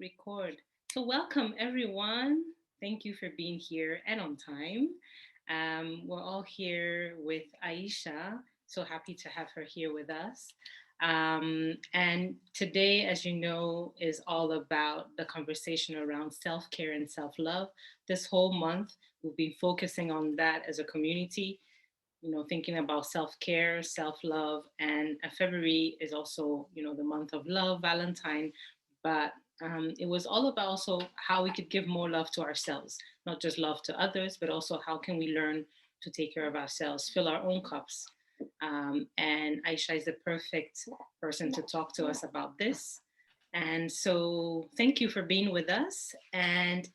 Record. So, welcome everyone. Thank you for being here and on time. We're all here with Aisha. So happy to have her here with us. And today, as you know, is all about the conversation around self care and self love. This whole month, we'll be focusing on that as a community, thinking about self care, self love. And February is also, the month of love, Valentine. But it was all about also how we could give more love to ourselves, not just love to others, but also how can we learn to take care of ourselves, fill our own cups. And Aisha is the perfect person to talk to us about this. And so, thank you for being with us. And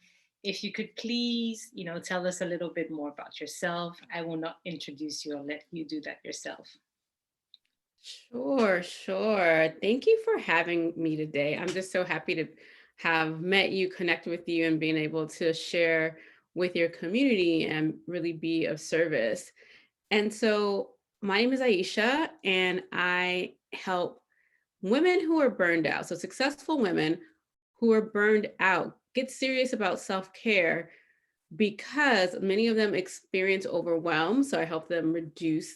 if you could please, tell us a little bit more about yourself. I will not introduce you. I'll let you do that yourself. Sure, sure. Thank you for having me today. I'm just so happy to have met you, connect with you, and being able to share with your community and really be of service. And so, my name is Aisha, and I help women who are burned out. So, successful women who are burned out get serious about self care because many of them experience overwhelm. So, I help them reduce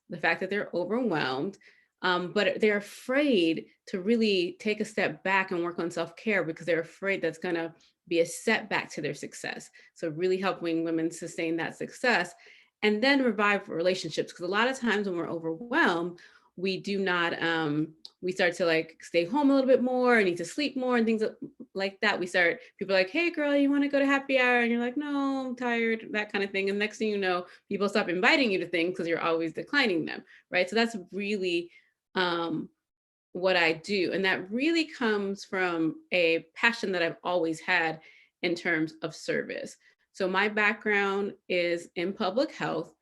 the fact that they're overwhelmed, but they're afraid to really take a step back and work on self care because they're afraid that's going to be a setback to their success. So, really helping women sustain that success and then revive relationships. Because a lot of times when we're overwhelmed, we do not, we start to like stay home a little bit more, need to sleep more, and things like that. People are like, hey, girl, you want to go to happy hour? And you're like, no, I'm tired, that kind of thing. And next thing you know, people stop inviting you to things because you're always declining them, right? So that's really um, what I do. And that really comes from a passion that I've always had in terms of service. So my background is in public health.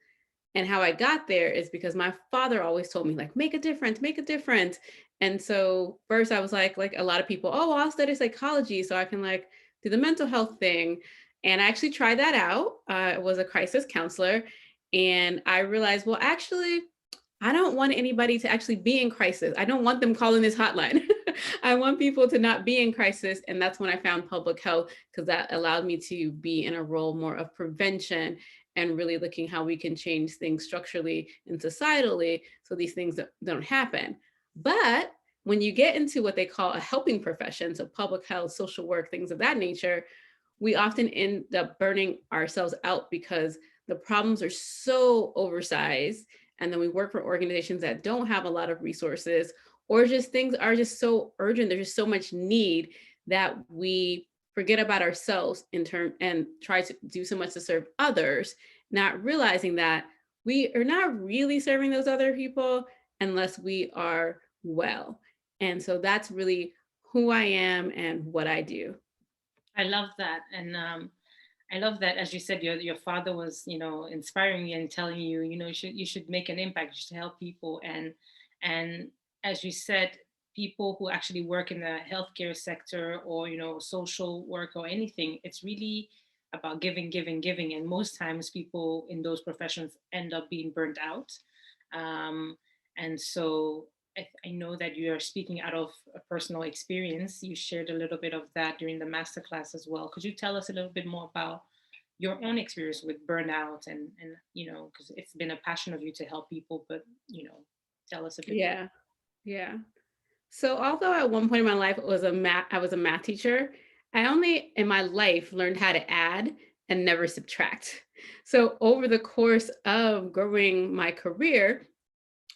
And how I got there is because my father always told me, like, make a difference, make a difference. And so first I was like a lot of people, oh, well, I'll study psychology so I can like do the mental health thing. And I actually tried that out. I was a crisis counselor. And I realized, well, actually, I don't want anybody to actually be in crisis. I don't want them calling this hotline. I want people to not be in crisis. And that's when I found public health, because that allowed me to be in a role more of prevention and really looking how we can change things structurally and societally so these things don't happen. But when you get into what they call a helping profession, so public health, social work, things of that nature, we often end up burning ourselves out because the problems are so oversized. And then we work for organizations that don't have a lot of resources, or just things are just so urgent. There's just so much need that we forget about ourselves in turn and try to do so much to serve others, not realizing that we are not really serving those other people unless we are well. And so that's really who I am and what I do. I love that. And I love that, as you said, your father was, inspiring you and telling you, you should make an impact, you should help people. And as you said, people who actually work in the healthcare sector or, social work or anything, it's really about giving, giving, giving. And most times people in those professions end up being burnt out. Um, and so I know that you are speaking out of a personal experience. You shared a little bit of that during the masterclass as well. Could you tell us a little bit more about your own experience with burnout and because it's been a passion of you to help people, but tell us a bit more. Yeah. Yeah. So although at one point in my life I was a math teacher, I only in my life learned how to add and never subtract. So over the course of growing my career,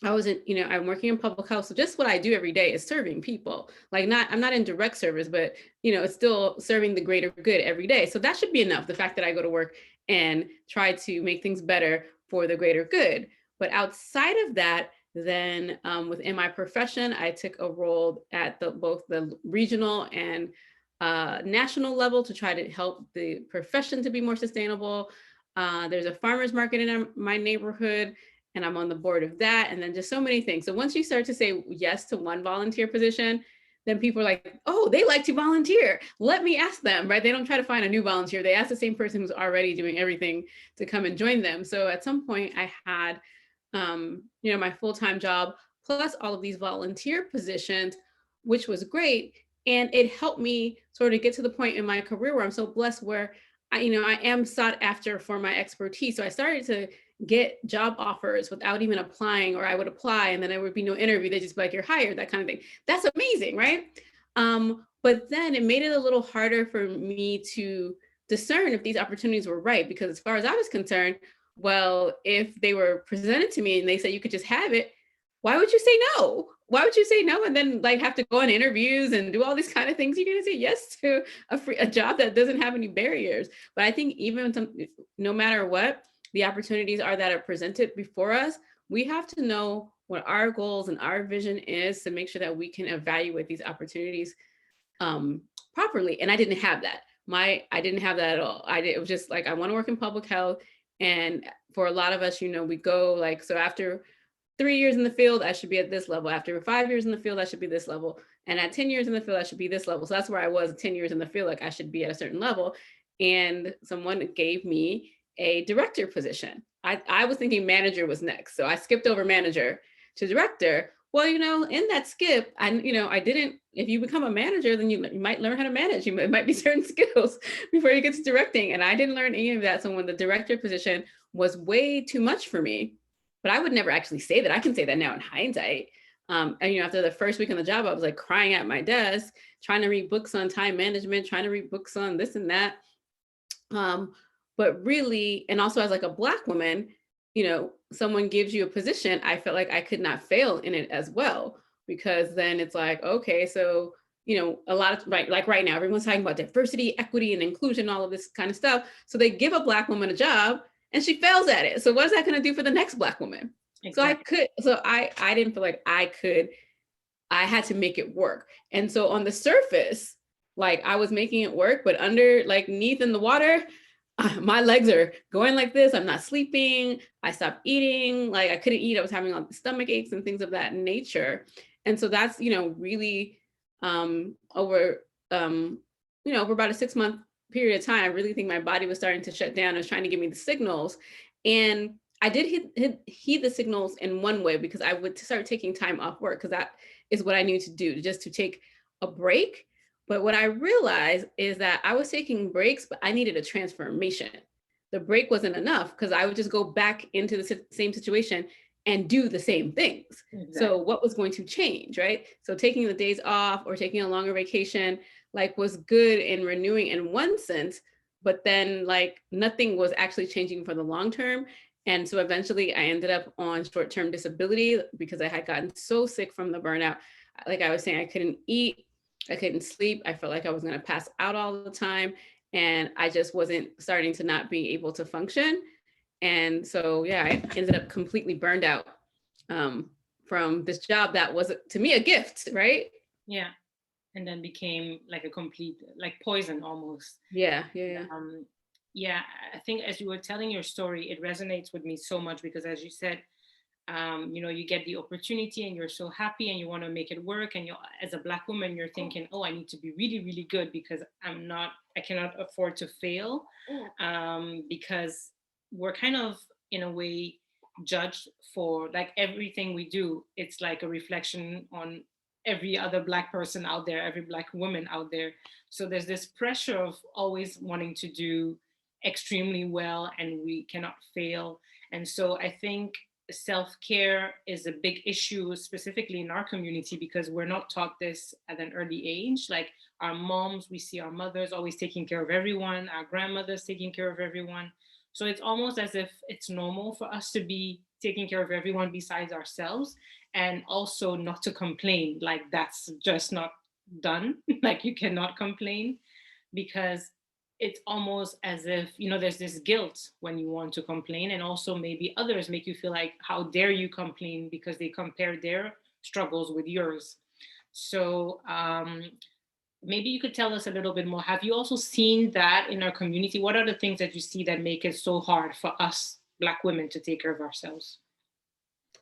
I'm working in public health. So just what I do every day is serving people. I'm not in direct service, but it's still serving the greater good every day. So that should be enough. The fact that I go to work and try to make things better for the greater good. But outside of that, then within my profession, I took a role at both the regional and national level to try to help the profession to be more sustainable. There's a farmer's market in my neighborhood, and I'm on the board of that. And then just so many things. So once you start to say yes to one volunteer position, then people are like, oh, they like to volunteer. Let me ask them, right? They don't try to find a new volunteer. They ask the same person who's already doing everything to come and join them. So at some point I had, my full-time job, plus all of these volunteer positions, which was great. And it helped me sort of get to the point in my career where I'm so blessed, where I am sought after for my expertise. So I started to get job offers without even applying, or I would apply and then there would be no interview. They just be like, you're hired, that kind of thing. That's amazing, right? But then it made it a little harder for me to discern if these opportunities were right, because as far as I was concerned, well, if they were presented to me and they said you could just have it, why would you say no? Why would you say no and then like have to go on interviews and do all these kind of things? You're going to say yes to a job that doesn't have any barriers. But I think no matter what the opportunities are that are presented before us, we have to know what our goals and our vision is to make sure that we can evaluate these opportunities properly. And I didn't have that. I didn't have that at all. It was just like, I want to work in public health. And for a lot of us, we go like, so after 3 years in the field, I should be at this level. After 5 years in the field, I should be this level. And at 10 years in the field, I should be this level. So that's where I was 10 years in the field, like I should be at a certain level. And someone gave me a director position. I was thinking manager was next. So I skipped over manager to director. Well, in that skip, I didn't, if you become a manager, then you might learn how to manage. It might be certain skills before you get to directing. And I didn't learn any of that. So when the director position was way too much for me, but I would never actually say that. I can say that now in hindsight. And after the first week on the job, I was like crying at my desk, trying to read books on time management, trying to read books on this and that. But really, and also as like a Black woman, someone gives you a position, I felt like I could not fail in it as well, because then it's like, okay, so, a lot of, like right now, everyone's talking about diversity, equity, and inclusion, all of this kind of stuff. So they give a Black woman a job and she fails at it. So what is that going to do for the next Black woman? Exactly. I didn't feel like I had to make it work. And so on the surface, like I was making it work, but underneath in the water, my legs are going like this. I'm not sleeping. I stopped eating. Like I couldn't eat. I was having all the stomach aches and things of that nature. And so that's, really over about a 6-month period of time, I really think my body was starting to shut down. It was trying to give me the signals. And I did heed the signals in one way, because I would start taking time off work, because that is what I needed to do, just to take a break. But what I realized is that I was taking breaks, but I needed a transformation. The break wasn't enough, because I would just go back into the same situation and do the same things. Exactly. So what was going to change, right? So taking the days off or taking a longer vacation, like was good in renewing in one sense, but then like nothing was actually changing for the long term. And so eventually I ended up on short-term disability because I had gotten so sick from the burnout. Like I was saying, I couldn't eat, I couldn't sleep. I felt like I was going to pass out all the time. And I just wasn't starting to not be able to function. And so, yeah, I ended up completely burned out from this job that was, to me, a gift, right? Yeah. And then became like a complete, like poison almost. Yeah. Yeah, I think as you were telling your story, it resonates with me so much, because as you said, you get the opportunity and you're so happy and you want to make it work. And as a Black woman, you're thinking, oh, I need to be really, really good, because I cannot afford to fail, because we're kind of, in a way, judged for like everything we do. It's like a reflection on every other Black person out there, every Black woman out there. So there's this pressure of always wanting to do extremely well, and we cannot fail. And so I think self-care is a big issue, specifically in our community, because we're not taught this at an early age. Like our moms, we see our mothers always taking care of everyone, our grandmothers taking care of everyone. So it's almost as if it's normal for us to be taking care of everyone besides ourselves, and also not to complain. Like that's just not done. Like you cannot complain, because it's almost as if, there's this guilt when you want to complain. And also maybe others make you feel like, how dare you complain, because they compare their struggles with yours. So maybe you could tell us a little bit more. Have you also seen that in our community? What are the things that you see that make it so hard for us Black women to take care of ourselves?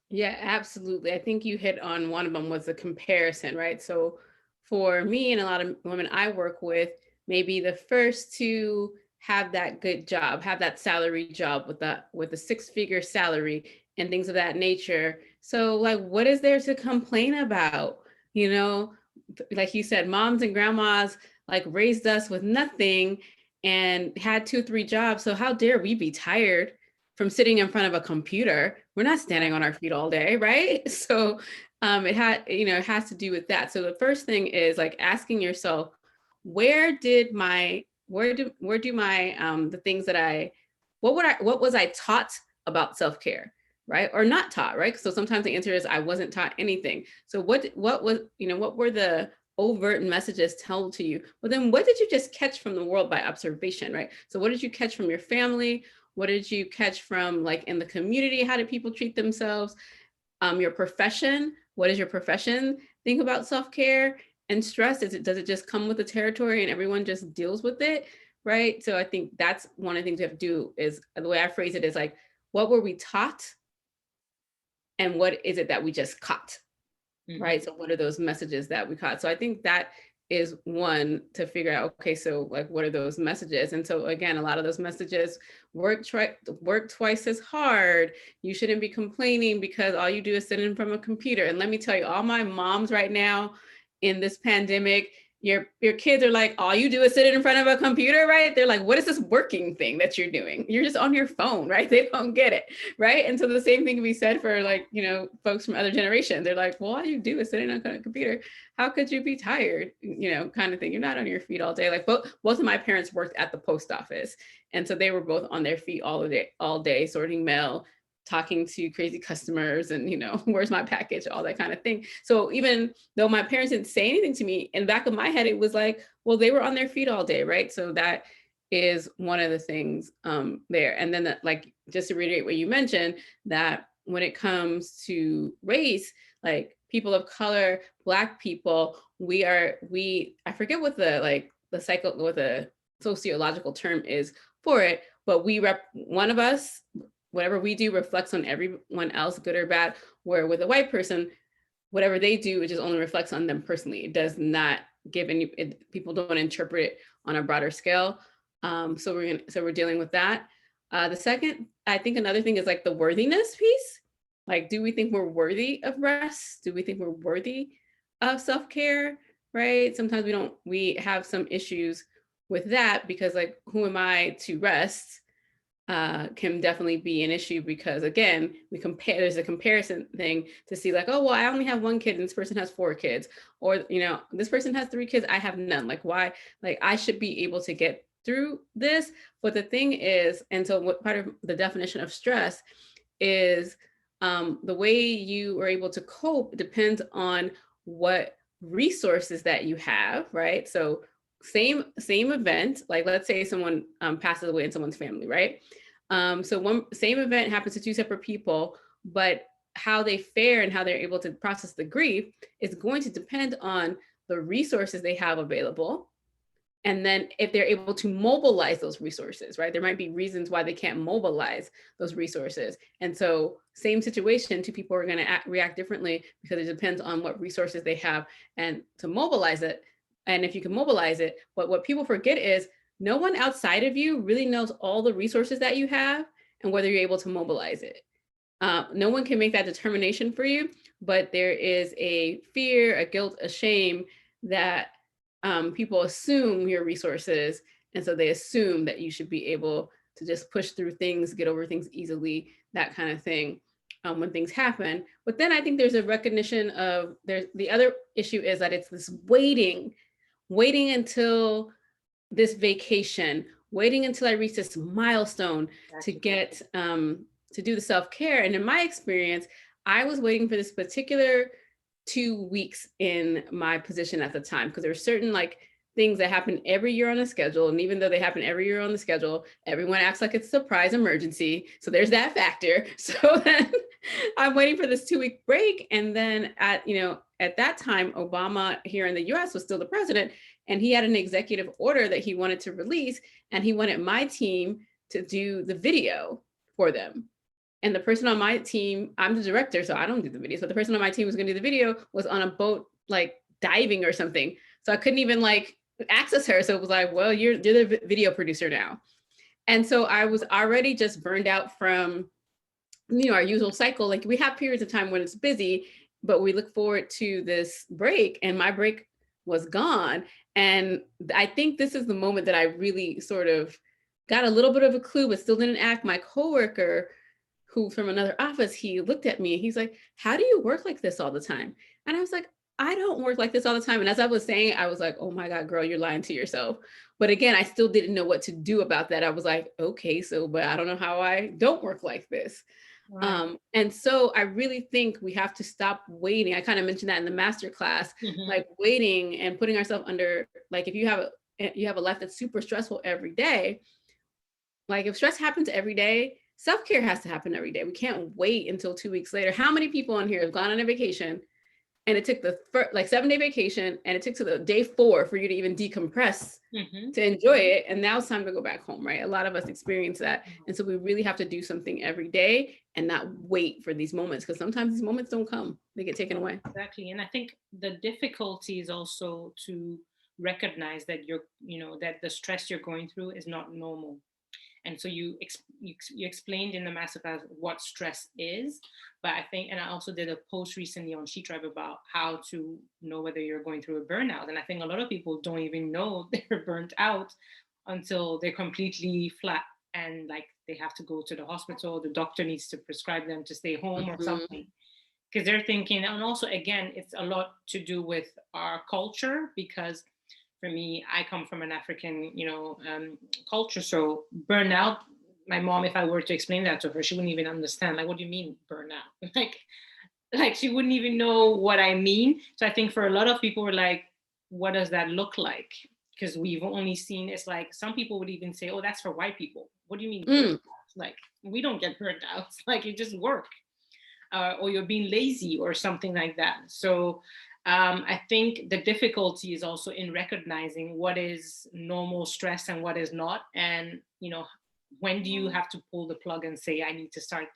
Yeah, absolutely. I think you hit on one of them, was the comparison, right? So for me and a lot of women I work with, maybe the first to have that good job, have that salary job with a 6-figure salary and things of that nature. So like, what is there to complain about? like you said, moms and grandmas like raised us with nothing and had 2, 3 jobs. So how dare we be tired from sitting in front of a computer? We're not standing on our feet all day, right? So it has to do with that. So the first thing is like asking yourself, where do my the things that what was I taught about self-care, right? Or not taught, right? So sometimes the answer is I wasn't taught anything. So what were the overt messages told to you? Well, then what did you just catch from the world by observation, right? So what did you catch from your family? What did you catch from like in the community? How did people treat themselves? Your profession, what is your profession think about self-care and stress? Does it just come with the territory and everyone just deals with it, right? So I think that's one of the things we have to do. Is the way I phrase it is like, what were we taught and what is it that we just caught? Right? So what are those messages that we caught? So I think that is one to figure out, okay, so like, what are those messages? And so again, a lot of those messages, work twice as hard. You shouldn't be complaining because all you do is sit in front of a computer. And let me tell you, all my moms right now in this pandemic, your kids are like, all you do is sit in front of a computer, right? They're like, what is this working thing that you're doing? You're just on your phone, right? They don't get it, right? And so the same thing can be said for like, folks from other generations. They're like, well, all you do is sitting on a computer. How could you be tired? Kind of thing. You're not on your feet all day. Like both of my parents worked at the post office. And so they were both on their feet all day, sorting mail, talking to crazy customers and, where's my package, all that kind of thing. So even though my parents didn't say anything to me, in the back of my head, it was like, well, they were on their feet all day, right? So that is one of the things there. And then like, just to reiterate what you mentioned, that when it comes to race, like people of color, Black people, I forget what what the sociological term is for it, but one of us, whatever we do reflects on everyone else, good or bad, where with a white person, whatever they do, it just only reflects on them personally. It does not give people don't interpret it on a broader scale. So we're dealing with that. The second, I think another thing is like the worthiness piece. Like, do we think we're worthy of rest? Do we think we're worthy of self-care? Right? Sometimes we have some issues with that because like, who am I to rest? Can definitely be an issue because again, there's a comparison thing to see like, oh, well, I only have 1 kid and this person has 4 kids, or, this person has 3 kids, I have none. Like, why? Like, I should be able to get through this. But the thing is, and so what part of the definition of stress is the way you are able to cope depends on what resources that you have, right? So same event, like let's say someone passes away in someone's family, right? So one same event happens to 2 separate people, but how they fare and how they're able to process the grief is going to depend on the resources they have available. And then if they're able to mobilize those resources, right? There might be reasons why they can't mobilize those resources. And so same situation, 2 people are going to react differently because it depends on what resources they have and to mobilize it. And if you can mobilize it, but what people forget is no one outside of you really knows all the resources that you have and whether you're able to mobilize it. No one can make that determination for you, but there is a fear, a guilt, a shame that people assume your resources. And so they assume that you should be able to just push through things, get over things easily, that kind of thing when things happen. But then I think there's a recognition of the other issue is that it's this waiting until this vacation, waiting until I reach this milestone to get to do the self-care. And in my experience, I was waiting for this particular 2 weeks in my position at the time because there were certain like things that happen every year on the schedule. And even though they happen every year on the schedule, everyone acts like it's a surprise emergency. So there's that factor. So then I'm waiting for this 2-week break. And then at that time, Obama here in the US was still the president. And he had an executive order that he wanted to release. And he wanted my team to do the video for them. And the person on my team, I'm the director, so I don't do the videos, but the person on my team who was gonna do the video was on a boat, like diving or something. So I couldn't even like access her. So it was like, well, you're the video producer now. And so I was already just burned out from, our usual cycle. Like we have periods of time when it's busy, but we look forward to this break. And my break was gone. And I think this is the moment that I really sort of got a little bit of a clue, but still didn't act. My coworker, who from another office, he looked at me and he's like, "How do you work like this all the time?" And I was like, "I don't work like this all the time." And as I was saying, I was like, "Oh my God, girl, you're lying to yourself." But again, I still didn't know what to do about that. I was like, okay, so, but I don't know how I don't work like this. Right. And so I really think we have to stop waiting. I kind of mentioned that in the master class, Mm-hmm. like waiting and putting ourselves under, like if you have a life that's super stressful every day, like if stress happens every day, self-care has to happen every day. We can't wait until 2 weeks later. How many people on here have gone on a vacation and it took the first, like 7-day vacation, and it took to the day 4 for you to even decompress Mm-hmm. to enjoy it, and now it's time to go back home, right? A lot of us experience that, and so we really have to do something every day and not wait for these moments, because sometimes these moments don't come, they get taken away. Exactly. And I think the difficulty is also to recognize that that the stress you're going through is not normal. And so you explained in the masterclass what stress is, but I think, and I also did a post recently on Shetribe about how to know whether you're going through a burnout. And I think a lot of people don't even know they're burnt out until they're completely flat and like they have to go to the hospital. The doctor needs to prescribe them to stay home or Mhm. something, because they're thinking. And also, again, it's a lot to do with our culture, because for me, I come from an African, culture. So burnout, my mom, if I were to explain that to her, she wouldn't even understand. Like, what do you mean burnout? Like she wouldn't even know what I mean. So I think for a lot of people, we're like, what does that look like? Because we've only seen, it's like some people would even say, oh, that's for white people. What do you mean burnout? Mm. Like we don't get burnt out. Like you just work, or you're being lazy or something like that. So I think the difficulty is also in recognizing what is normal stress and what is not. And, when do you have to pull the plug and say, I need to start,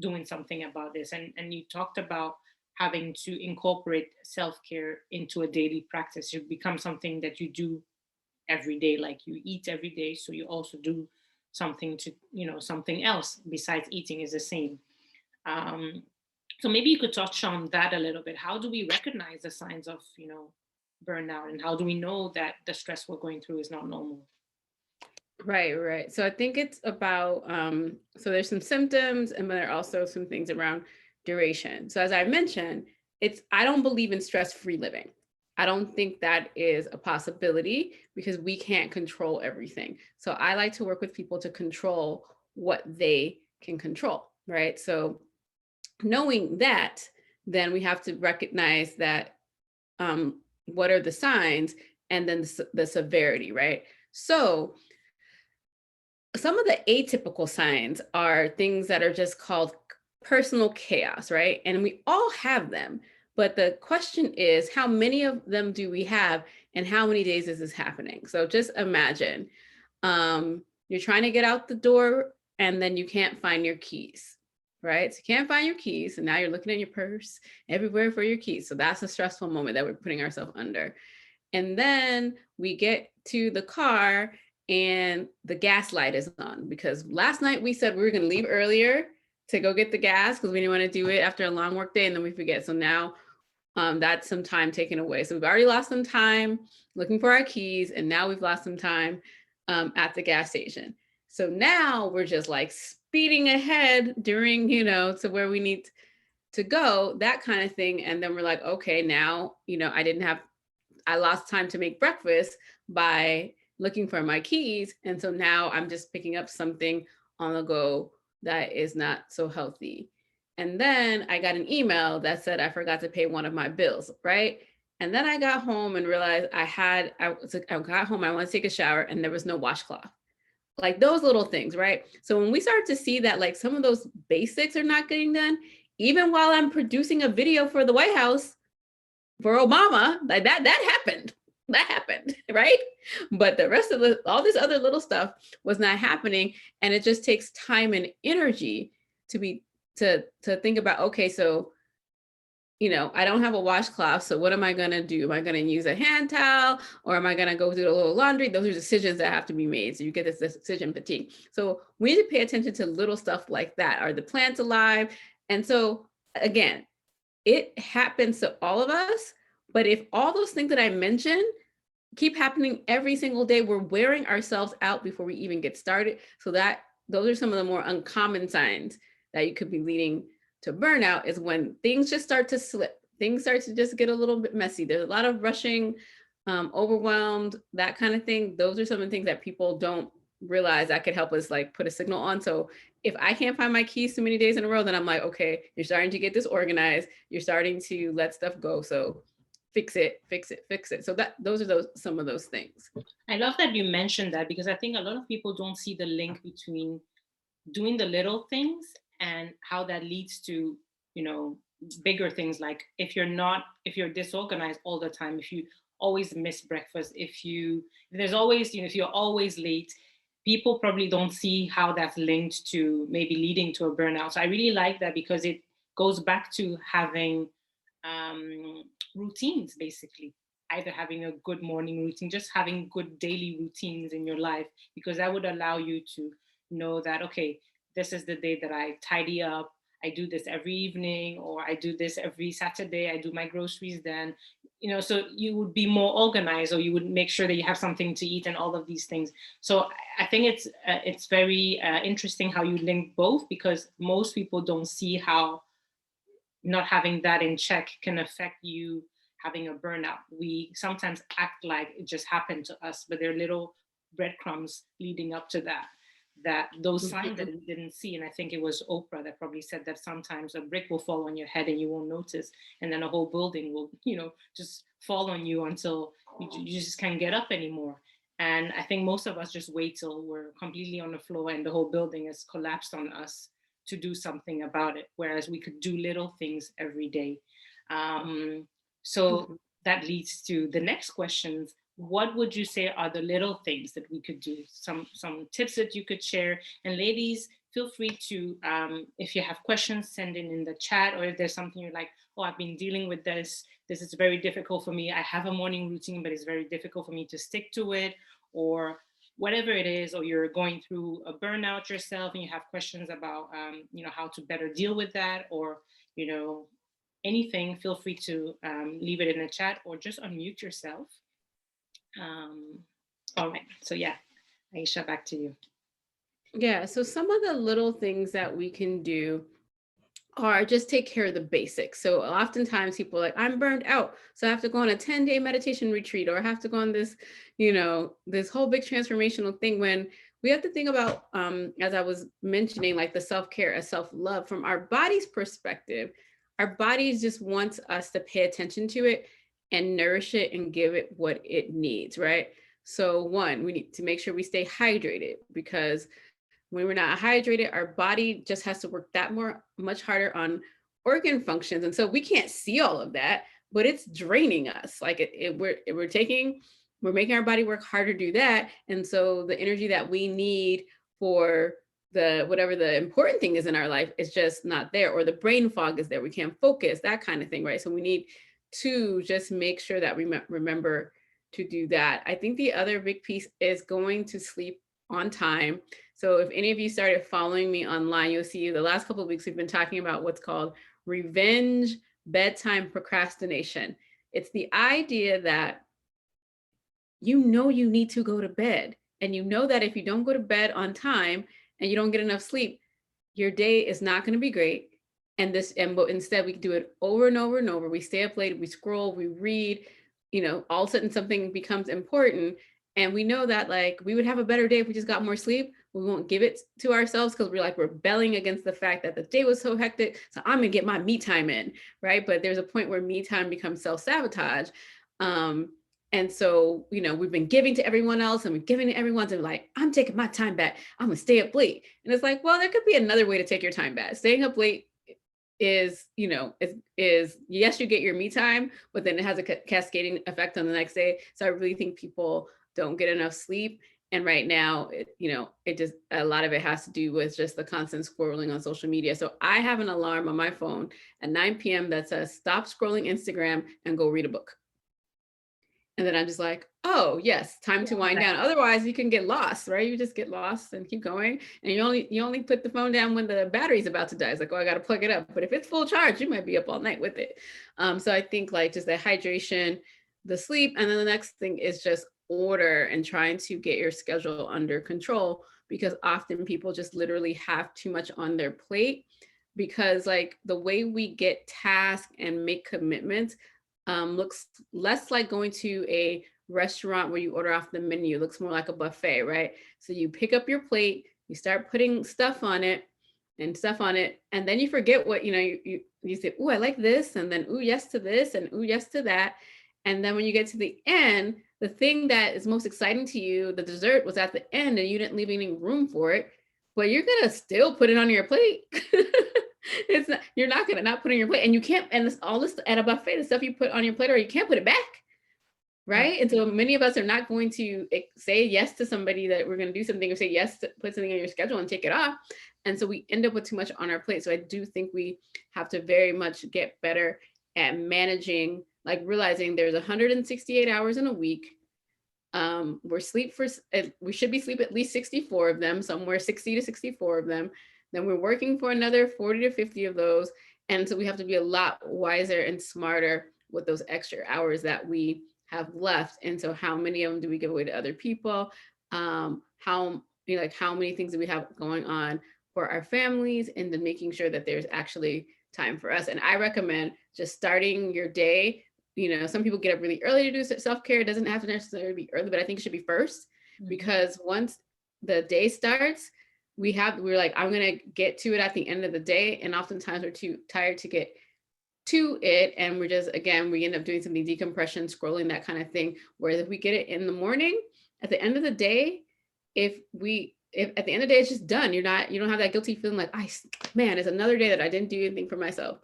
doing something about this? And you talked about having to incorporate self-care into a daily practice. It becomes something that you do every day, like you eat every day. So you also do something to, something else besides eating is the same. um, so maybe you could touch on that a little bit. How do we recognize the signs of, burnout, and how do we know that the stress we're going through is not normal? Right, right. So I think it's about so there's some symptoms, and there are also some things around duration. So as I mentioned, it's I don't believe in stress-free living. I don't think that is a possibility because we can't control everything. So I like to work with people to control what they can control, right? So knowing that, then we have to recognize that what are the signs, and then the severity, right? So some of the atypical signs are things that are just called personal chaos, right? And we all have them. But the question is, how many of them do we have, and how many days is this happening? So just imagine you're trying to get out the door and then you can't find your keys, right? So you can't find your keys. And now you're looking at your purse everywhere for your keys. So that's a stressful moment that we're putting ourselves under. And then we get to the car and the gas light is on, because last night we said we were going to leave earlier to go get the gas because we didn't want to do it after a long work day, and then we forget. So now that's some time taken away. So we've already lost some time looking for our keys, and now we've lost some time at the gas station. So now we're just like speeding ahead during, to where we need to go, that kind of thing. And then we're like, okay, now, I lost time to make breakfast by looking for my keys. And so now I'm just picking up something on the go that is not so healthy. And then I got an email that said I forgot to pay one of my bills, right? And then I got home and realized I got home, I want to take a shower, and there was no washcloth. Like those little things, right? So when we start to see that like some of those basics are not getting done, even while I'm producing a video for the White House, for Obama, like that happened, right? But the rest of all this other little stuff was not happening. And it just takes time and energy to be, to think about, okay, so, I don't have a washcloth. So what am I going to do? Am I going to use a hand towel, or am I going to go do a little laundry? Those are decisions that have to be made. So you get this decision fatigue. So we need to pay attention to little stuff like that. Are the plants alive? And so again, it happens to all of us, But if all those things that I mentioned keep happening every single day, we're wearing ourselves out before we even get started. So that those are some of the more uncommon signs that you could be leading to burnout, is when things just start to slip. Things start to just get a little bit messy. There's a lot of rushing, overwhelmed, that kind of thing. Those are some of the things that people don't realize that could help us like put a signal on. So if I can't find my keys too many days in a row, then I'm like, okay, you're starting to get disorganized. You're starting to let stuff go. So fix it, fix it, fix it. So that those are some of those things. I love that you mentioned that, because I think a lot of people don't see the link between doing the little things and how that leads to, you know, bigger things. Like if you're disorganized all the time, if you always miss breakfast, if there's always, you know, if you're always late, people probably don't see how that's linked to maybe leading to a burnout. So I really like that, because it goes back to having routines, basically. Either having a good morning routine, just having good daily routines in your life, because that would allow you to know that, okay, this is the day that I tidy up. I do this every evening, or I do this every Saturday. I do my groceries then, you know, so you would be more organized, or you would make sure that you have something to eat and all of these things. So I think it's very interesting how you link both, because most people don't see how not having that in check can affect you having a burnout. We sometimes act like it just happened to us, but there are little breadcrumbs leading up to that, that those signs that Mhm. we didn't see. And I think it was Oprah that probably said that sometimes a brick will fall on your head and you won't notice, and then a whole building will, you know, just fall on you until you just can't get up anymore. And I think most of us just wait till we're completely on the floor and the whole building has collapsed on us to do something about it, whereas we could do little things every day. So Mhm. that leads to the next questions. What would you say are the little things that we could do? Some tips that you could share. And ladies, feel free to, if you have questions, send in the chat, or if there's something you're like, oh, I've been dealing with this. This is very difficult for me. I have a morning routine, but it's very difficult for me to stick to it. Or whatever it is, or you're going through a burnout yourself and you have questions about, you know, how to better deal with that, or, you know, anything, feel free to leave it in the chat or just unmute yourself. um, all right, so yeah, Aisha, back to you. Yeah, so some of the little things that we can do are just take care of the basics. So oftentimes people are like, I'm burned out, so I have to go on a 10-day meditation retreat, or I have to go on this, this whole big transformational thing, when we have to think about, as I was mentioning, like the self-care as self-love from our body's perspective. Our bodies just wants us to pay attention to it and nourish it and give it what it needs, right? So one, we need to make sure we stay hydrated, because when we're not hydrated, our body just has to work that much harder on organ functions. And so we can't see all of that, but it's draining us. Like we're making our body work harder to do that. And so the energy that we need for the whatever the important thing is in our life is just not there, or the brain fog is there. We can't focus, that kind of thing, right? So we need to just make sure that we remember to do that. I think the other big piece is going to sleep on time. So if any of you started following me online, you'll see the last couple of weeks we've been talking about what's called revenge bedtime procrastination. It's the idea that you need to go to bed, and you know that if you don't go to bed on time and you don't get enough sleep, your day is not going to be great. But instead we do it over and over and over. We stay up late, we scroll, we read, all of a sudden something becomes important. And we know that like we would have a better day if we just got more sleep. We won't give it to ourselves because we're like rebelling against the fact that the day was so hectic. So I'm gonna get my me time in, right? But there's a point where me time becomes self-sabotage. And so, we've been giving to everyone else and we're giving to everyone, to like, I'm taking my time back. I'm gonna stay up late. And it's like, well, there could be another way to take your time back. Staying up late is yes, you get your me time, but then it has a cascading effect on the next day. So I really think people don't get enough sleep. And right now, it just, a lot of it has to do with just the constant scrolling on social media. So I have an alarm on my phone at 9 p.m. that says, stop scrolling Instagram and go read a book. And then I'm just like, oh yes, time to wind down. Otherwise you can get lost, right? You just get lost and keep going. And you only put the phone down when the battery's about to die. It's like, oh, I got to plug it up. But if it's full charge, you might be up all night with it. So I think like just the hydration, the sleep, and then the next thing is just order and trying to get your schedule under control, because often people just literally have too much on their plate, because like the way we get tasked and make commitments looks less like going to a restaurant where you order off the menu. It looks more like a buffet, right? So you pick up your plate, you start putting stuff on it and stuff on it, and then you forget what you say, oh, I like this, and then oh yes to this, and oh yes to that. And then when you get to the end, the thing that is most exciting to you, the dessert, was at the end and you didn't leave any room for it, but you're gonna still put it on your plate. It's not, you're not gonna not put it on your plate, and you can't, and this, all this at a buffet, the stuff you put on your plate, or you can't put it back, right? And so many of us are not going to say yes to somebody that we're going to do something, or say yes to put something on your schedule and take it off. And so we end up with too much on our plate. So I do think we have to very much get better at managing, like realizing there's 168 hours in a week. We should be sleep at least 64 of them, somewhere 60 to 64 of them. Then we're working for another 40 to 50 of those. And so we have to be a lot wiser and smarter with those extra hours that we have left. And so how many of them do we give away to other people? How many things do we have going on for our families, and then making sure that there's actually time for us. And I recommend just starting your day. Some people get up really early to do self-care. It doesn't have to necessarily be early, but I think it should be first, because once the day starts, we're like, I'm going to get to it at the end of the day. And oftentimes we're too tired to get to it. And we're just, again, we end up doing something, decompression, scrolling, that kind of thing. Whereas if we get it in the morning, at the end of the day, if at the end of the day, it's just done. You don't have that guilty feeling like, man, it's another day that I didn't do anything for myself.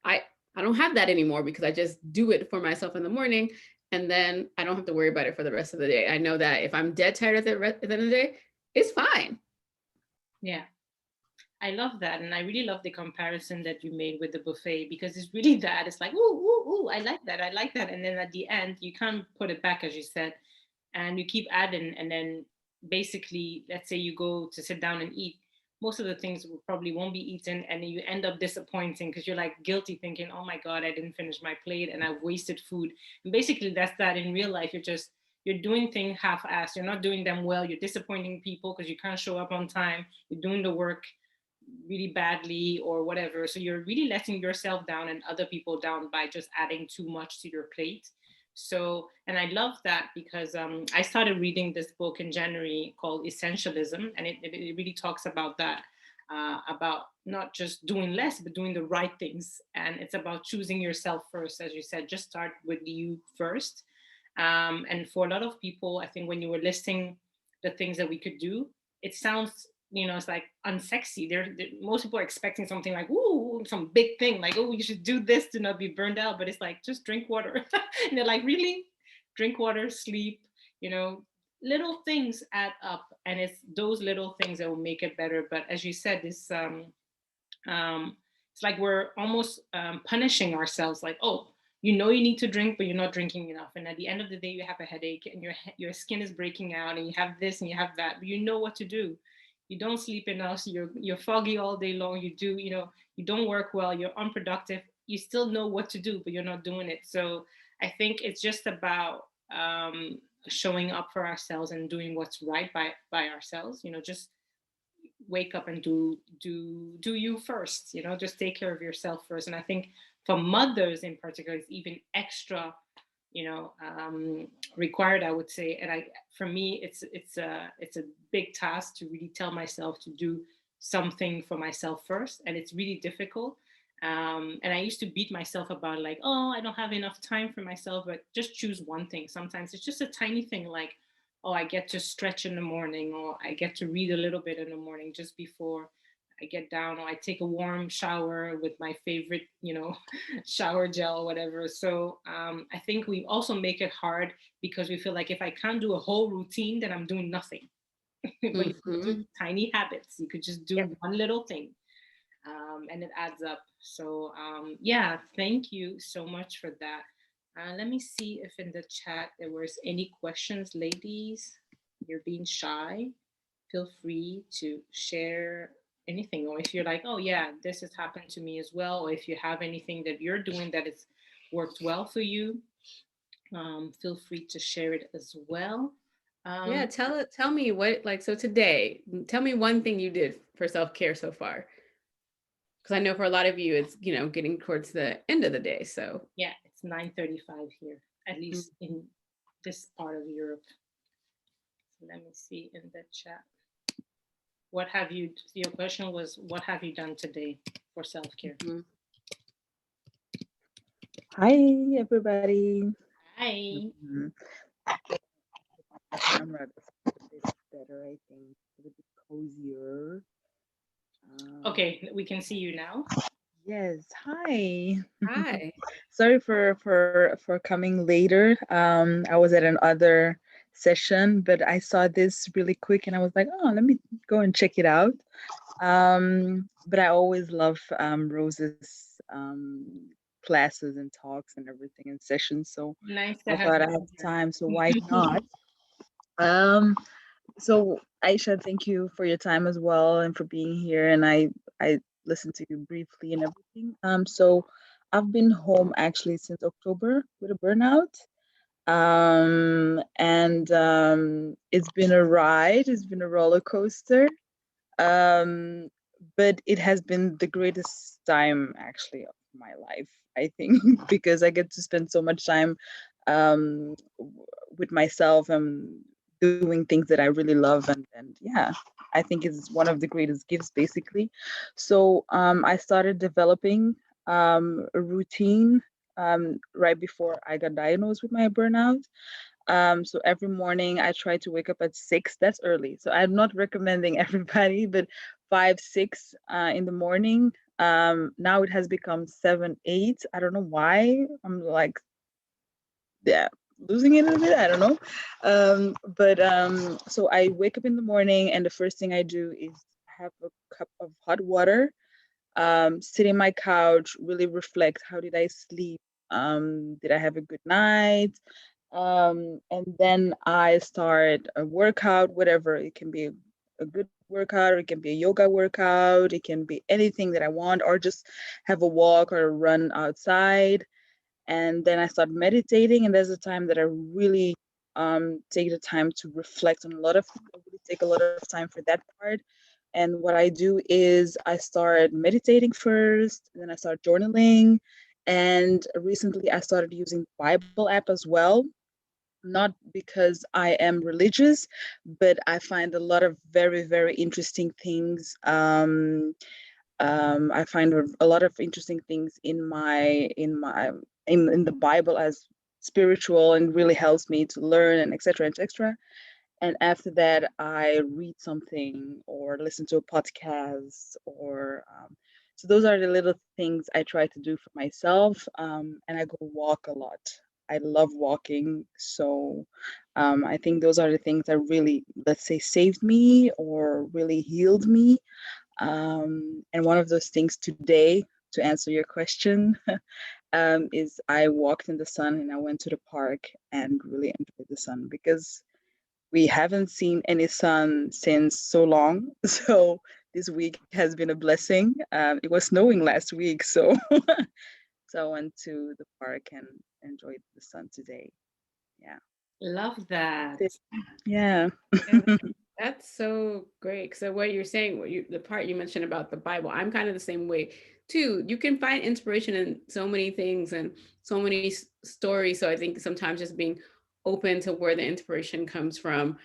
I don't have that anymore, because I just do it for myself in the morning, and then I don't have to worry about it for the rest of the day. I know that if I'm dead tired at the end of the day, it's fine. Yeah, I love that. And I really love the comparison that you made with the buffet, because it's really that. It's like, ooh, ooh, ooh, I like that. I like that. And then at the end, you can't put it back, as you said, and you keep adding. And then basically, let's say you go to sit down and eat, most of the things probably won't be eaten. And you end up disappointing because you're like guilty, thinking, oh my God, I didn't finish my plate and I wasted food. And basically, that's that. In real life, you're doing things half-assed. You're not doing them well. You're disappointing people because you can't show up on time. You're doing the work really badly or whatever. So you're really letting yourself down and other people down by just adding too much to your plate. So, and I love that, because I started reading this book in January called Essentialism, and it really talks about that, about not just doing less, but doing the right things. And it's about choosing yourself first, as you said, just start with you first. And for a lot of people, I think when you were listing the things that we could do, it sounds, it's like unsexy. Most people are expecting something like, ooh, some big thing, like, oh, you should do this to not be burned out. But it's like, just drink water. And they're like, really? Drink water, sleep, little things add up. And it's those little things that will make it better. But as you said, it's like we're almost punishing ourselves, like, oh, you need to drink, but you're not drinking enough. And at the end of the day, you have a headache and your skin is breaking out and you have this and you have that, but you know what to do. You don't sleep enough, so you're foggy all day long. You don't work well, you're unproductive. You still know what to do, but you're not doing it. So I think it's just about showing up for ourselves and doing what's right by ourselves. Just wake up and do you first. Just take care of yourself first. And I think for mothers in particular, it's even extra required, I would say. And for me, it's a big task to really tell myself to do something for myself first, and it's really difficult. And I used to beat myself about, like, oh, I don't have enough time for myself. But just choose one thing. Sometimes it's just a tiny thing, like, oh, I get to stretch in the morning, or I get to read a little bit in the morning just before I get down, or I take a warm shower with my favorite, shower gel or whatever. So I think we also make it hard because we feel like if I can't do a whole routine, then I'm doing nothing. But you could do tiny habits. You could just do one little thing, and it adds up. So yeah, thank you so much for that. Let me see if in the chat there was any questions, ladies. You're being shy. Feel free to share anything. Or if you're like, oh, yeah, this has happened to me as well. Or if you have anything that you're doing that has worked well for you, feel free to share it as well. Yeah, Um, tell me what, like, so today, tell me one thing you did for self-care so far. Because I know for a lot of you, it's, getting towards the end of the day. So, yeah, it's 9:35 here, at mm, least in this part of Europe. So let me see in the chat. What have you, your question was, what have you done today for self care? mhm. Hi, everybody. Hi. Mhm. My camera is a bit better, I think. A little bit cozier. Um, Okay, we can see you now. yes. Hi. Hi. Sorry for coming later. I was at another session, but I saw this really quick, and I was like, oh, let me go and check it out. But I always love Rose's classes and talks and everything and sessions. So Nice to I have thought you I have here. time, so why not? Um, so Aisha, thank you for your time as well and for being here. And I listened to you briefly and everything. So I've been home actually since October with a burnout. And it's been a ride. It's been a roller coaster. Um, but it has been the greatest time actually of my life, I think, because I get to spend so much time with myself and doing things that I really love, and yeah, I think it's one of the greatest gifts basically. So I started developing a routine right before I got diagnosed with my burnout. So every morning I try to wake up at 6. That's early. So I'm not recommending everybody, but 5, 6 in the morning. Now it has become 7, 8. I don't know why. I'm like, yeah, losing it a bit. I don't know. But so I wake up in the morning, and the first thing I do is have a cup of hot water, sit in my couch, really reflect. How did I sleep? Did I have a good night? And then I start a workout, whatever. It can be a good workout, or it can be a yoga workout, it can be anything that I want, or just have a walk or a run outside. And then I start meditating, and there's a time that I really take the time to reflect on a lot of things. I really take a lot of time for that part. And what I do is I start meditating first, and then I start journaling. And recently I started using the Bible app as well, not because I am religious, but I find a lot of very, very interesting things. I find a lot of interesting things in the Bible as spiritual, and really helps me to learn and etc. and etc. And after that, I read something or listen to a podcast, or so those are the little things I try to do for myself. And I go walk a lot. I love walking, so I think those are the things that really, let's say, saved me or really healed me. And one of those things today, to answer your question, is I walked in the sun and I went to the park and really enjoyed the sun, because we haven't seen any sun since so long. So this week has been a blessing. It was snowing last week, so so I went to the park and enjoyed the sun today. Yeah, Love that's that. it. Yeah. Yeah, that's so great. So what you're saying, the part you mentioned about the Bible, I'm kind of the same way too. You can find inspiration in so many things and so many stories. So I think sometimes just being open to where the inspiration comes from,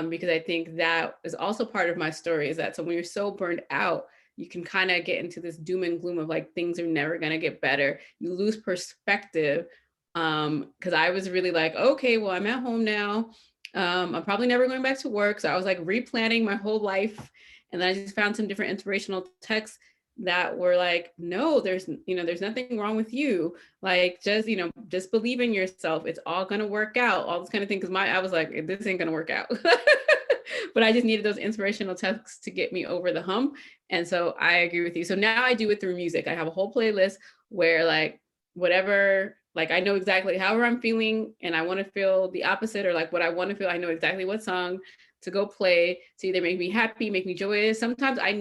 because I think that is also part of my story. Is that so when you're so burned out, you can kind of get into this doom and gloom of like things are never gonna get better. You lose perspective. Because I was really like, okay, well, I'm at home now. I'm probably never going back to work. So I was like replanning my whole life. And then I just found some different inspirational texts that were like, no, there's nothing wrong with you. Like, just believe in yourself. It's all going to work out, all this kind of thing. Cause I was like, this ain't going to work out. But I just needed those inspirational texts to get me over the hump. And so I agree with you. So now I do it through music. I have a whole playlist where like, whatever Like I know exactly however I'm feeling and I want to feel the opposite or like what I want to feel. I know exactly what song to go play to either make me happy, make me joyous. Sometimes I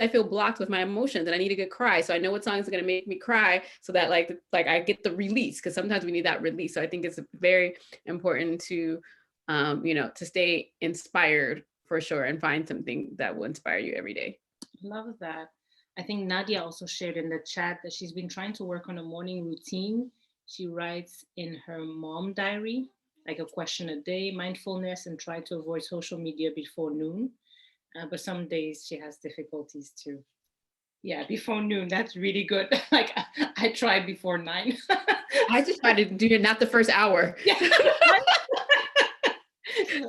feel blocked with my emotions and I need a good cry. So I know what song is going to make me cry so that like I get the release, because sometimes we need that release. So I think it's very important to, to stay inspired for sure and find something that will inspire you every day. Love that. I think Nadia also shared in the chat that she's been trying to work on a morning routine. She writes in her mom diary, like a question a day, mindfulness, and try to avoid social media before noon. But some days she has difficulties too. Yeah, before noon, that's really good. Like I tried before 9. I just try to do it, not the first hour. Yeah.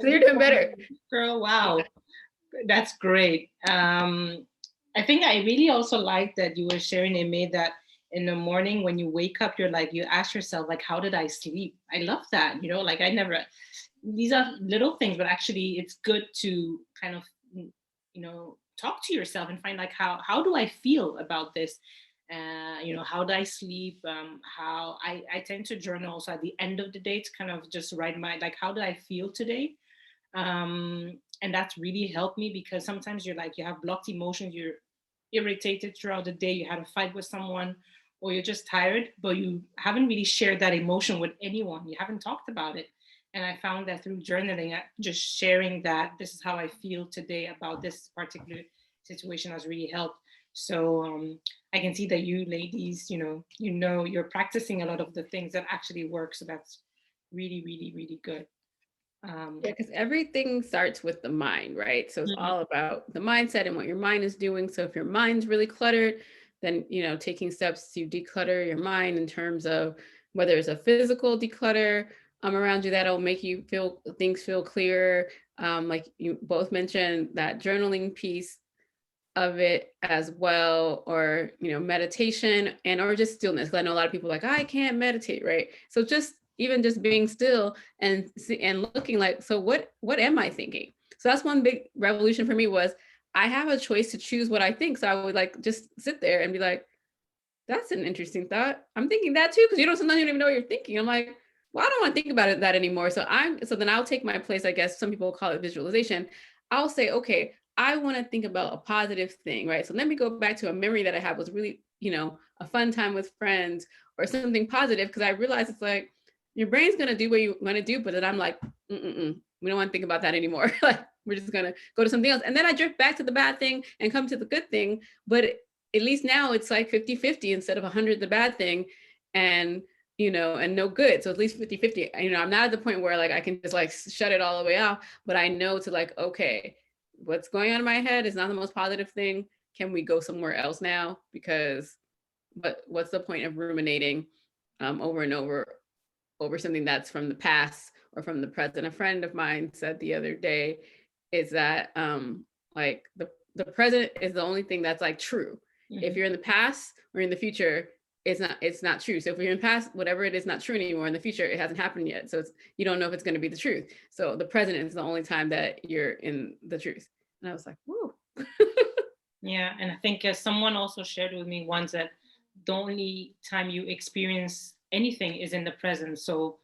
So you're doing better. Girl, wow. That's great. I think I really also like that you were sharing, Amy, that in the morning when you wake up, you're like, you ask yourself, like, how did I sleep? I love that. Like I never, these are little things, but actually it's good to kind of, talk to yourself and find like, how do I feel about this? How do I sleep? How I tend to journal also at the end of the day to kind of just write like, how do I feel today? And that's really helped me, because sometimes you're like, you have blocked emotions, you're irritated throughout the day, you had a fight with someone, or you're just tired, but you haven't really shared that emotion with anyone, you haven't talked about it. And I found that through journaling, just sharing that this is how I feel today about this particular situation has really helped. So I can see that you ladies, you're practicing a lot of the things that actually work, so that's really, really, really good. Yeah, because everything starts with the mind, right? So it's all about the mindset and what your mind is doing. So if your mind's really cluttered, then, taking steps to declutter your mind in terms of whether it's a physical declutter around you, that'll make you feel things feel clearer. Like you both mentioned, that journaling piece of it as well, or meditation, and or just stillness, because I know a lot of people are like, I can't meditate, right? So just even just being still and looking like, so what am I thinking? So that's one big revolution for me, was I have a choice to choose what I think. So I would like just sit there and be like, that's an interesting thought, I'm thinking that too, because sometimes you don't even know what you're thinking. I'm like, well, I don't want to think about that anymore. So then I'll take my place, I guess some people call it visualization. I'll say, okay, I want to think about a positive thing, right? So let me go back to a memory that I had was really, a fun time with friends or something positive, because I realized it's like your brain's going to do what you want to do, but then I'm like, we don't want to think about that anymore. Like we're just going to go to something else. And then I drift back to the bad thing and come to the good thing. But at least now it's like 50-50 instead of 100 the bad thing and and no good. So at least 50-50. I'm not at the point where like I can just like shut it all the way off, but I know to like, okay, what's going on in my head is not the most positive thing. Can we go somewhere else now? Because what's the point of ruminating over and over something that's from the past or from the present? A friend of mine said the other day is that like the present is the only thing that's like true. If you're in the past or in the future, it's not true. So if you're in the past, whatever it is not true anymore. In the future, it hasn't happened yet. So you don't know if it's going to be the truth. So the present is the only time that you're in the truth. And I was like, whoa. Yeah. And I think someone also shared with me once that the only time you experience anything is in the present. So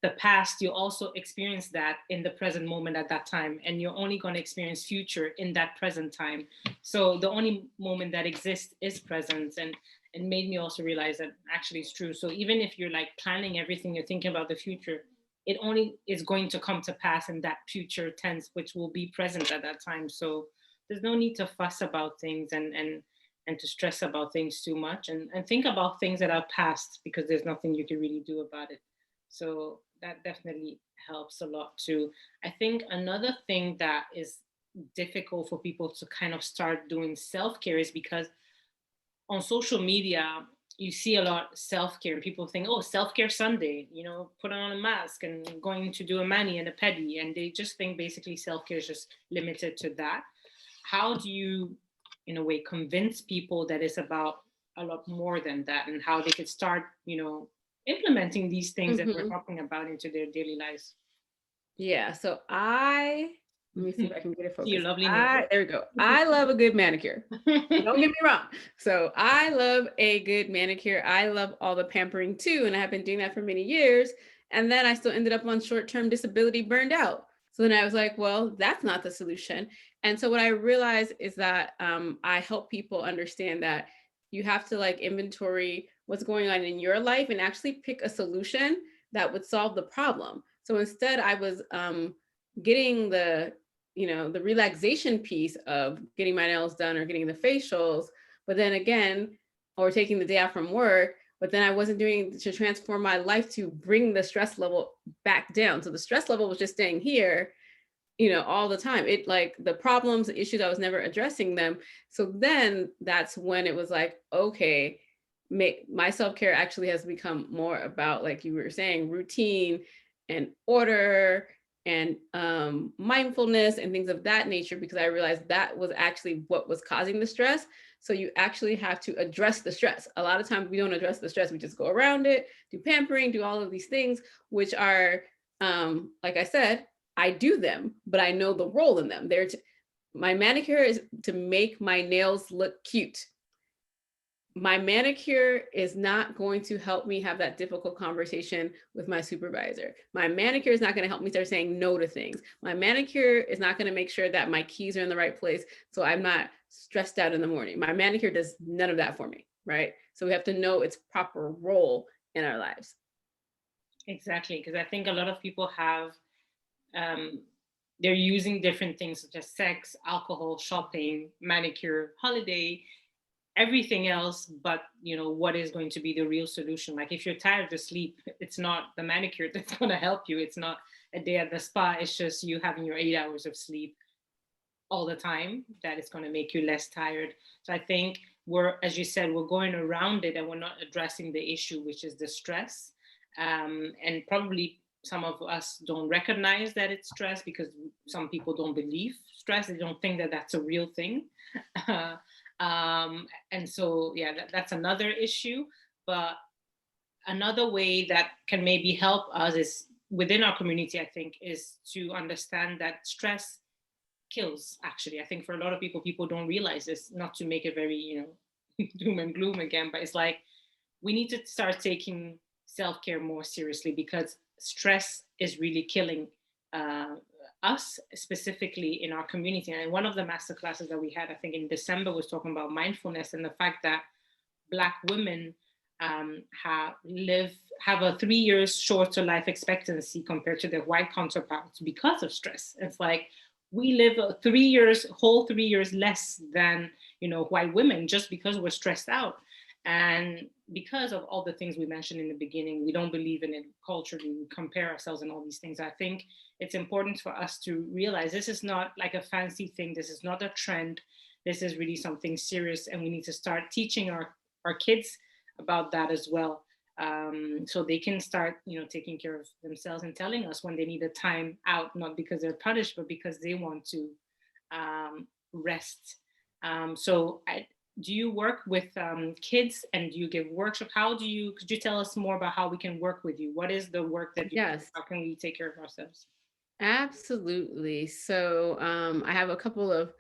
the past, you also experience that in the present moment at that time, and you're only going to experience future in that present time. So the only moment that exists is present. And it made me also realize that actually it's true. So even if you're like planning everything, you're thinking about the future, it only is going to come to pass in that future tense, which will be present at that time. So there's no need to fuss about things and to stress about things too much, and think about things that are past, because there's nothing you can really do about it. So that definitely helps a lot too. I think another thing that is difficult for people to kind of start doing self-care is because on social media you see a lot self-care, and people think, oh, self-care Sunday, put on a mask and going to do a mani and a pedi, and they just think basically self-care is just limited to that. How do you, in a way, convince people that it's about a lot more than that, and how they could start, implementing these things that we're talking about into their daily lives? Yeah. So I Let me see if I can get it See your focused. lovely nails. There we go. I love a good manicure. Don't get me wrong. So I love a good manicure. I love all the pampering too. And I have been doing that for many years. And then I still ended up on short-term disability, burned out. So then I was like, well, that's not the solution. And so what I realized is that I help people understand that you have to like inventory what's going on in your life and actually pick a solution that would solve the problem. So instead I was getting the the relaxation piece of getting my nails done or getting the facials, but then again, or taking the day off from work, but then I wasn't doing to transform my life to bring the stress level back down. So the stress level was just staying here, all the time. It like the problems, the issues, I was never addressing them. So then that's when it was like, okay, my self-care actually has become more about, like you were saying, routine and order and mindfulness and things of that nature, because I realized that was actually what was causing the stress. So you actually have to address the stress. A lot of times we don't address the stress. We just go around it, do pampering, do all of these things, which are, like I said, I do them, but I know the role in them. My manicure is to make my nails look cute. My manicure is not going to help me have that difficult conversation with my supervisor. My manicure is not going to help me start saying no to things. My manicure is not going to make sure that my keys are in the right place so I'm not stressed out in the morning. My manicure does none of that for me, right? So we have to know its proper role in our lives. Exactly, because I think a lot of people have, they're using different things such as sex, alcohol, shopping, manicure, holiday, everything else, but what is going to be the real solution? Like if you're tired of sleep, it's not the manicure that's going to help you. It's not a day at the spa. It's just you having your 8 hours of sleep all the time that is going to make you less tired. So I think as you said, we're going around it and we're not addressing the issue, which is the stress. And probably some of us don't recognize that it's stress because some people don't believe stress. They don't think that that's a real thing. And so, yeah, that's another issue. But another way that can maybe help us is within our community, I think, is to understand that stress kills, actually. I think for a lot of people don't realize this, not to make it very, doom and gloom again, but it's like we need to start taking self-care more seriously because stress is really killing us specifically in our community. And one of the master classes that we had, I think in December, was talking about mindfulness and the fact that Black women have a 3 years shorter life expectancy compared to their white counterparts because of stress. It's like we live whole 3 years less than white women just because we're stressed out. And because of all the things we mentioned in the beginning, we don't believe in it culturally, we compare ourselves and all these things. I think it's important for us to realize this is not like a fancy thing. This is not a trend. This is really something serious. And we need to start teaching our kids about that as well. So they can start, taking care of themselves and telling us when they need a time out, not because they're punished, but because they want to rest. Do you work with kids and do you give workshops? Could you tell us more about how we can work with you? What is the work that you do? Yes. How can we take care of ourselves? Absolutely. So I have a couple of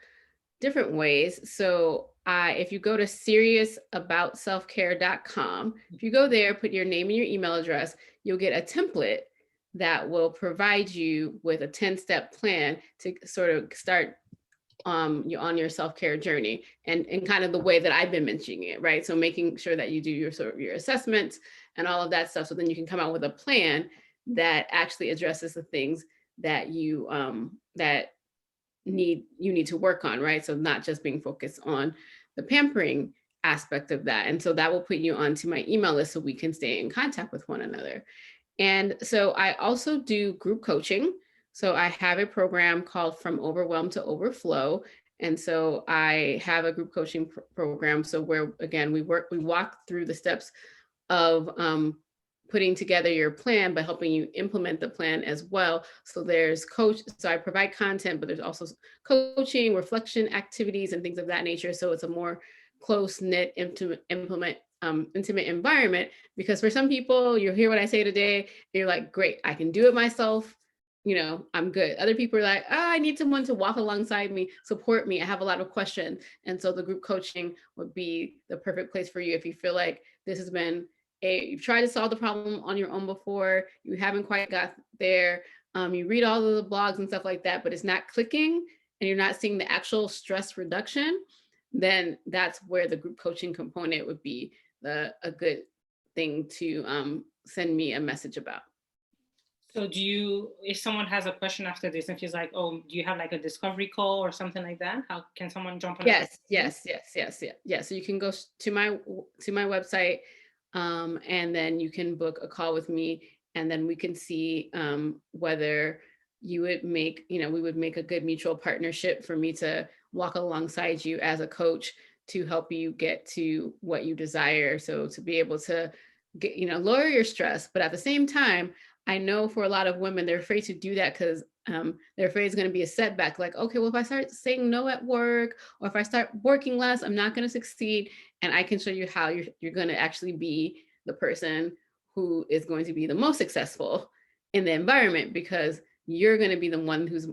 different ways. So if you go to seriousaboutselfcare.com, if you go there, put your name and your email address, you'll get a template that will provide you with a 10-step plan to sort of start you on your self-care journey and kind of the way that I've been mentioning it, right? So making sure that you do your assessments and all of that stuff. So then you can come out with a plan that actually addresses the things that you need to work on, right? So not just being focused on the pampering aspect of that. And so that will put you onto my email list so we can stay in contact with one another. And so I also do group coaching. So I have a program called From Overwhelm to Overflow. And so I have a group coaching program. So where, again, we walk through the steps of putting together your plan, but helping you implement the plan as well. So I provide content, but there's also coaching, reflection activities, and things of that nature. So it's a more close-knit, intimate environment, because for some people, you'll hear what I say today, you're like, great, I can do it myself. I'm good. Other people are like, oh, I need someone to walk alongside me, support me. I have a lot of questions. And so the group coaching would be the perfect place for you if you feel like this has been you've tried to solve the problem on your own before, you haven't quite got there. You read all of the blogs and stuff like that, but it's not clicking and you're not seeing the actual stress reduction, then that's where the group coaching component would be a good thing to send me a message about. So if someone has a question after this and feels like, oh, do you have like a discovery call or something like that? How can someone jump on a call? Yes. So you can go to my website, and then you can book a call with me, and then we can see whether you would make, we would make a good mutual partnership for me to walk alongside you as a coach to help you get to what you desire. So to be able to get, lower your stress, but at the same time, I know for a lot of women, they're afraid to do that because they're afraid it's going to be a setback. Like, okay, well, if I start saying no at work, or if I start working less, I'm not going to succeed. And I can show you how you're going to actually be the person who is going to be the most successful in the environment, because you're going to be the one who's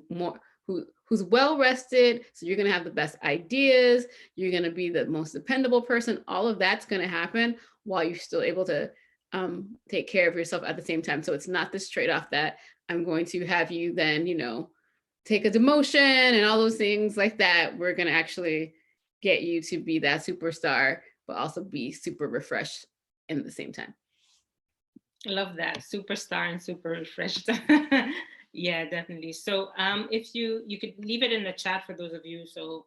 well rested. So you're going to have the best ideas. You're going to be the most dependable person. All of that's going to happen while you're still able to take care of yourself at the same time. So it's not this trade-off that I'm going to have you then, take a demotion and all those things like that. We're going to actually get you to be that superstar, but also be super refreshed in the same time. Love that. Superstar and super refreshed. Yeah, definitely. So if you could leave it in the chat for those of you. So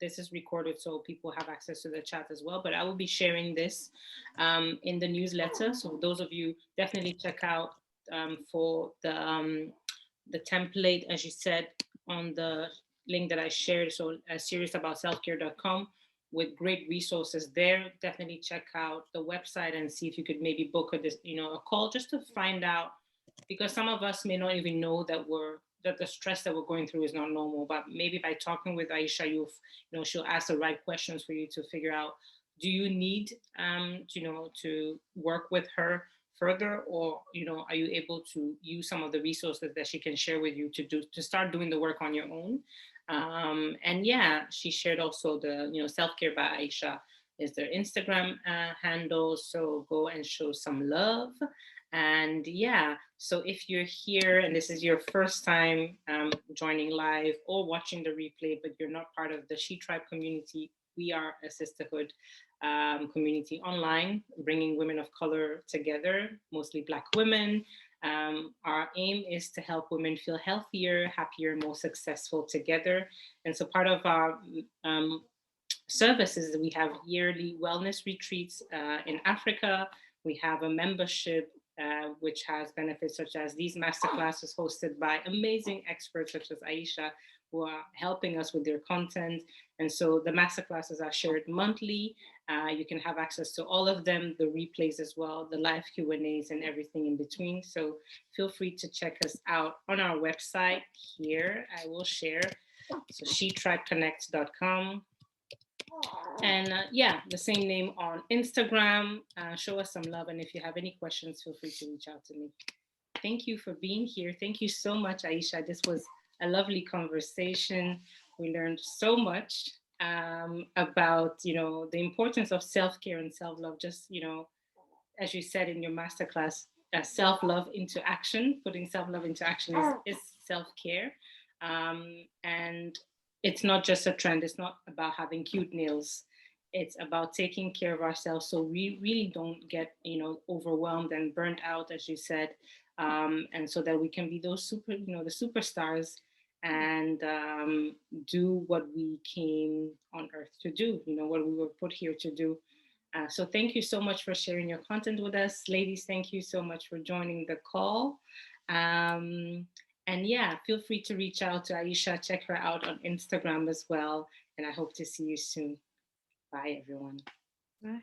this is recorded so people have access to the chat as well, but I will be sharing this in the newsletter. So those of you definitely check out for the template, as you said, on the link that I shared. So seriousaboutselfcare.com with great resources there. Definitely check out the website and see if you could maybe book a call just to find out, because some of us may not even know that the stress that we're going through is not normal. But maybe by talking with Aisha, she'll ask the right questions for you to figure out, do you need to work with her further, or are you able to use some of the resources that she can share with you to start doing the work on your own. And yeah, she shared also the self-care by Aisha is their Instagram handle, so go and show some love. And yeah, so if you're here and this is your first time joining live or watching the replay, but you're not part of the Shetribe community, we are a sisterhood community online, bringing women of color together, mostly Black women. Our aim is to help women feel healthier, happier, more successful together. And so part of our services, we have yearly wellness retreats in Africa. We have a membership which has benefits such as these masterclasses hosted by amazing experts such as Aisha, who are helping us with their content. And so the masterclasses are shared monthly. You can have access to all of them, the replays as well, the live Q&As and everything in between. So feel free to check us out on our website here. I will share. So shetribeconnect.com. And yeah, the same name on Instagram. Show us some love. And if you have any questions, feel free to reach out to me. Thank you for being here. Thank you so much, Aisha. This was a lovely conversation. We learned so much about, the importance of self-care and self-love. Just, as you said in your masterclass, self-love into action, putting self-love into action is self-care. And it's not just a trend. It's not about having cute nails. It's about taking care of ourselves so we really don't get, overwhelmed and burnt out, as you said, and so that we can be those the superstars and do what we came on earth to do, what we were put here to do. So thank you so much for sharing your content with us. Ladies, thank you so much for joining the call. And yeah, feel free to reach out to Aisha, check her out on Instagram as well. And I hope to see you soon. Bye, everyone. Bye.